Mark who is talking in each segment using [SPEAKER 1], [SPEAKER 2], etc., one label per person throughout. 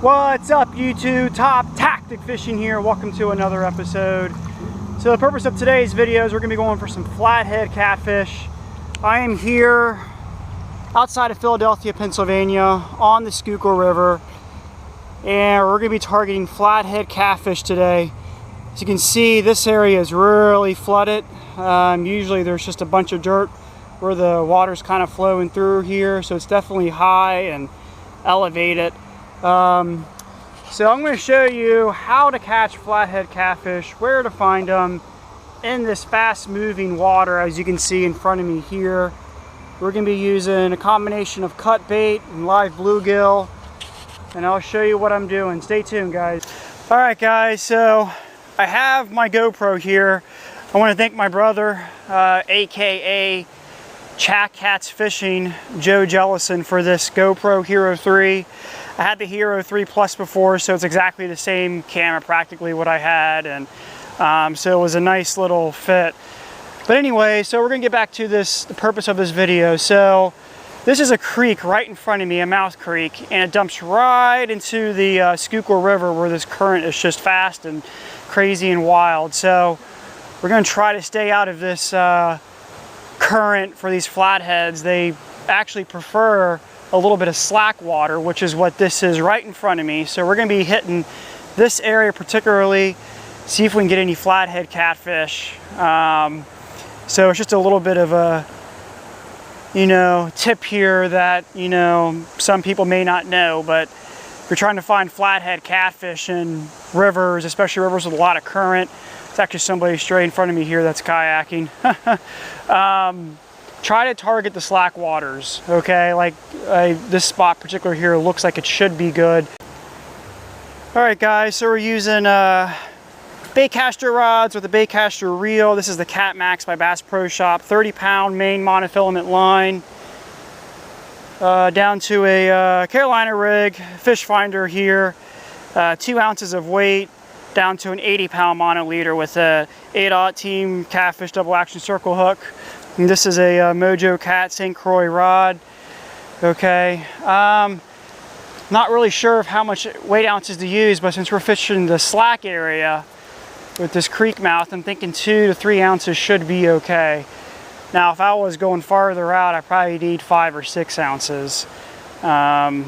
[SPEAKER 1] What's up, YouTube? Top Tactic Fishing here. Welcome to another episode. So the purpose of today's video is we're going to be going for some flathead catfish. I am here outside of Philadelphia, Pennsylvania on the Schuylkill River, and we're going to be targeting flathead catfish today. As you can see, this area is really flooded. Usually there's just a bunch of dirt where the water's kind of flowing through here, so it's definitely high and elevated. So I'm going to show you how to catch flathead catfish, where to find them in this fast moving water. As you can see in front of me here, we're going to be using a combination of cut bait and live bluegill, and I'll show you what I'm doing. Stay tuned, guys. Alright guys, so I have my GoPro here. I want to thank my brother, aka Cats Fishing, Joe Jellison, for this GoPro Hero 3. I had the Hero 3 Plus before, so it's exactly the same camera, practically what I had, and so it was a nice little fit. But anyway, so we're gonna get back to the purpose of this video. So this is a creek right in front of me, a mouth creek, and it dumps right into the Schuylkill River, where this current is just fast and crazy and wild. So we're gonna try to stay out of this current for these flatheads. They actually prefer a little bit of slack water, which is what this is right in front of me. So we're going to be hitting this area particularly, see if we can get any flathead catfish. So it's just a little bit of a, tip here that, some people may not know, but if you're trying to find flathead catfish in rivers, especially rivers with a lot of current, it's actually somebody straight in front of me here that's kayaking. Try to target the slack waters, okay? Like this spot particular here looks like it should be good. All right, guys, so we're using baitcaster rods with a baitcaster reel. This is the CatMaxx by Bass Pro Shop, 30-pound main monofilament line, down to a Carolina rig fish finder here, 2 ounces of weight, down to an 80-pound monoleader with a 8/0 Team Catfish double action circle hook. And this is a Mojo Cat Croix rod. Okay, not really sure of how much weight ounces to use, but since we're fishing the slack area with this creek mouth, I'm thinking 2 to 3 ounces should be okay. Now, if I was going farther out, I probably need 5 or 6 ounces. So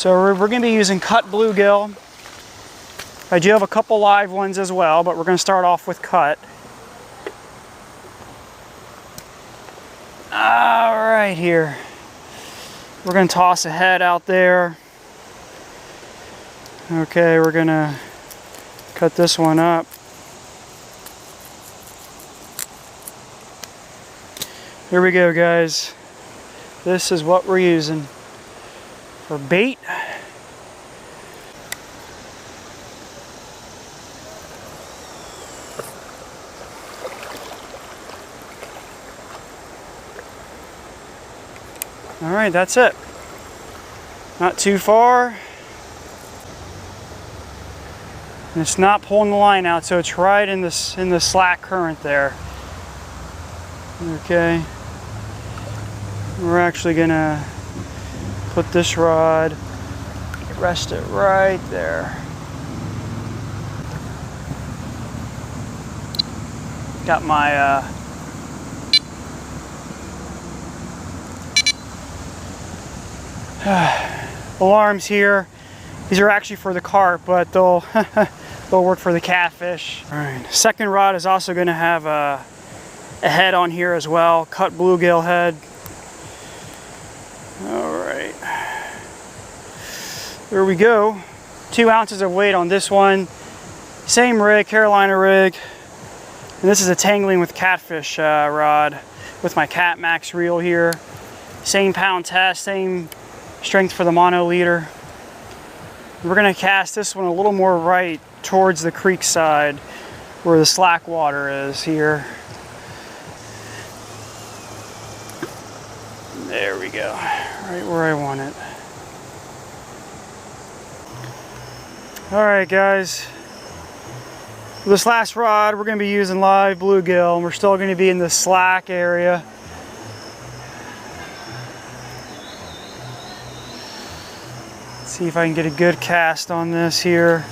[SPEAKER 1] we're going to be using cut bluegill. I do have a couple live ones as well, but we're going to start off with cut. All right, here. We're going to toss a head out there. Okay, we're going to cut this one up. Here we go, guys. This is what we're using for bait. All right, that's it. Not too far. And it's not pulling the line out, so it's right in the slack current there. Okay. We're actually gonna put this rod, rest it right there. Got my alarms here. These are actually for the carp, but they'll work for the catfish. All right, second rod is also going to have a head on here as well, cut bluegill head. All right, there we go. 2 ounces of weight on this one. Same rig, Carolina rig, and this is a Tangling with catfish rod with my CatMaxx reel here. Same pound test, same strength for the mono leader. We're going to cast this one a little more right towards the creek side where the slack water is here. There we go, right where I want it. All right, guys, this last rod we're going to be using live bluegill, and we're still going to be in the slack area. See if I can get a good cast on this here.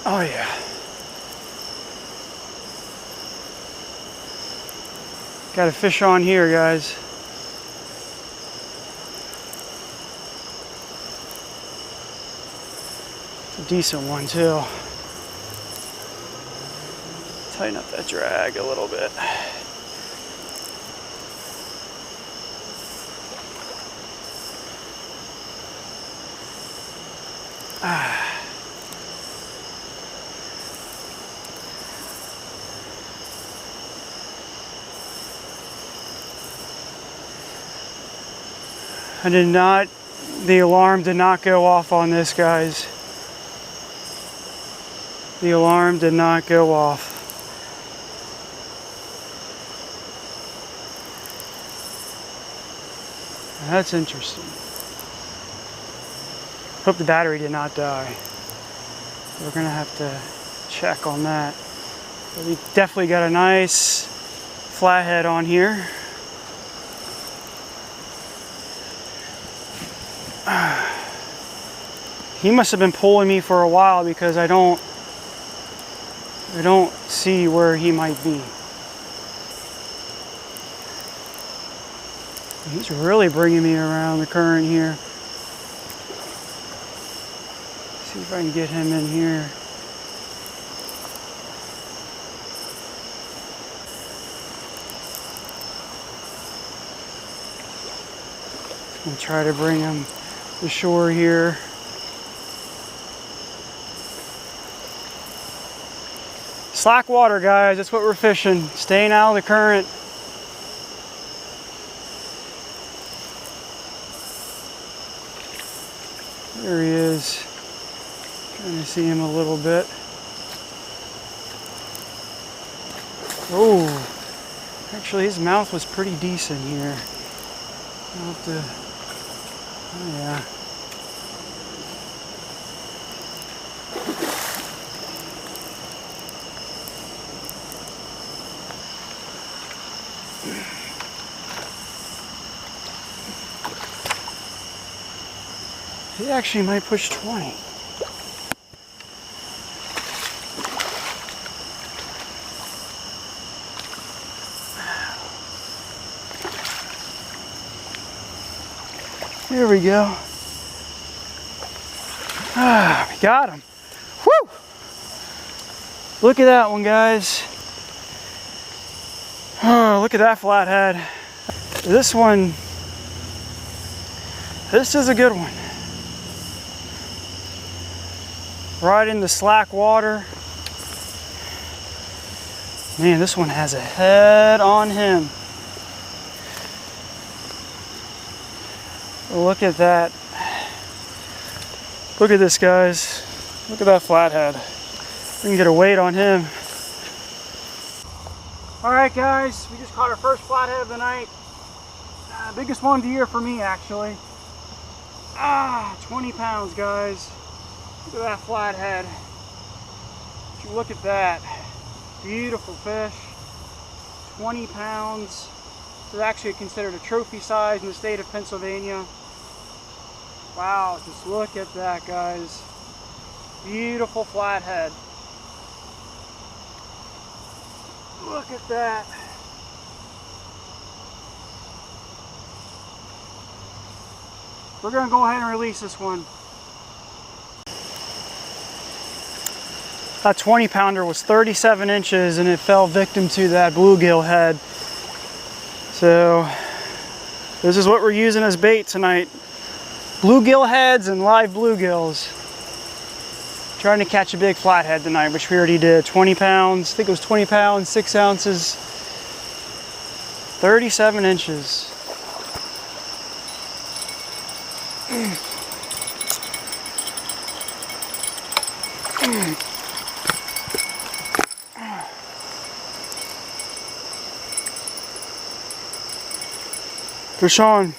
[SPEAKER 1] Oh yeah. Got a fish on here, guys. It's a decent one too. Tighten up that drag a little bit. The alarm did not go off on this, guys. The alarm did not go off. That's interesting. Hope the battery did not die. We're gonna have to check on that. But we definitely got a nice flathead on here. He must have been pulling me for a while because I don't see where he might be. He's really bringing me around the current here. See if I can get him in here. I'm gonna try to bring him to shore here. Slack water, guys, that's what we're fishing. Staying out of the current. There he is. Trying to see him a little bit. Oh, actually his mouth was pretty decent here. I'll have to, oh yeah. He actually might push 20. There we go. Ah, we got him. Woo! Look at that one, guys. Oh, look at that flathead. This one, this is a good one. Right in the slack water. Man, this one has a head on him. Look at that. Look at this, guys. Look at that flathead. We can get a weight on him. All right, guys, we just caught our first flathead of the night. Biggest one of the year for me, actually. 20 pounds, guys. Look at that flathead. Would you look at that. Beautiful fish. 20 pounds. This is actually considered a trophy size in the state of Pennsylvania. Wow, just look at that, guys. Beautiful flathead. Look at that. We're going to go ahead and release this one. That 20 pounder was 37 inches and it fell victim to that bluegill head. So this is what we're using as bait tonight. Bluegill heads and live bluegills. Trying to catch a big flathead tonight, which we already did. 20 pounds, I think it was 20 pounds, 6 ounces, 37 inches. Fish on.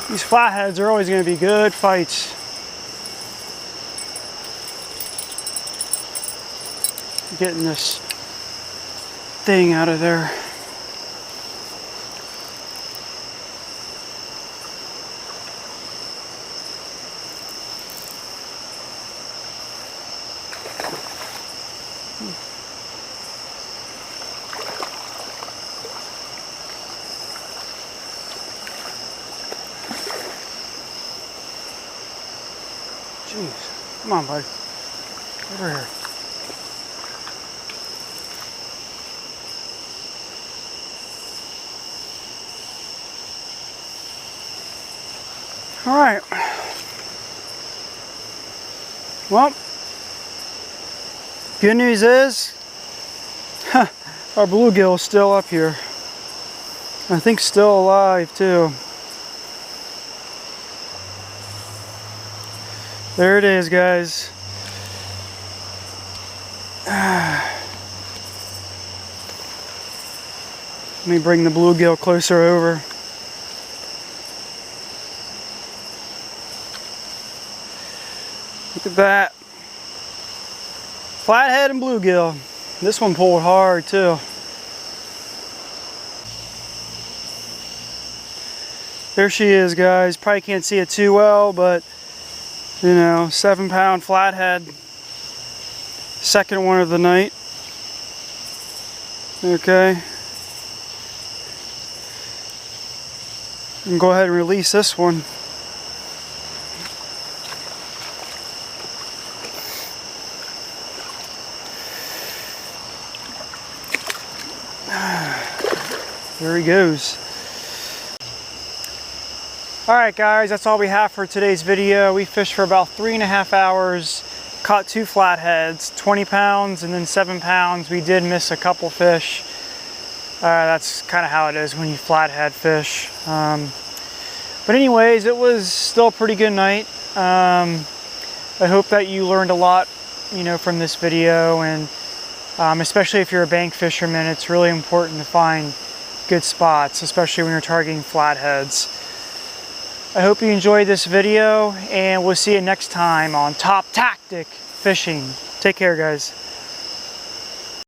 [SPEAKER 1] These flatheads are always going to be good fights. Getting this thing out of there. Jeez, come on, buddy. Over here. All right. Well, good news is, our bluegill is still up here. I think still alive too. There it is, guys. Let me bring the bluegill closer over. Look at that. Flathead and bluegill. This one pulled hard too. There she is, guys. Probably can't see it too well, but you know, 7-pound flathead. Second one of the night. Okay. And go ahead and release this one. There he goes. Alright guys, that's all we have for today's video. We fished for about 3.5 hours, caught 2 flatheads, 20 pounds and then 7 pounds. We did miss a couple fish. That's kind of how it is when you flathead fish. But anyways, it was still a pretty good night. I hope that you learned a lot, you know, from this video, and especially if you're a bank fisherman, it's really important to find good spots, especially when you're targeting flatheads. I hope you enjoyed this video, and we'll see you next time on Top Tactic Fishing. Take care, guys.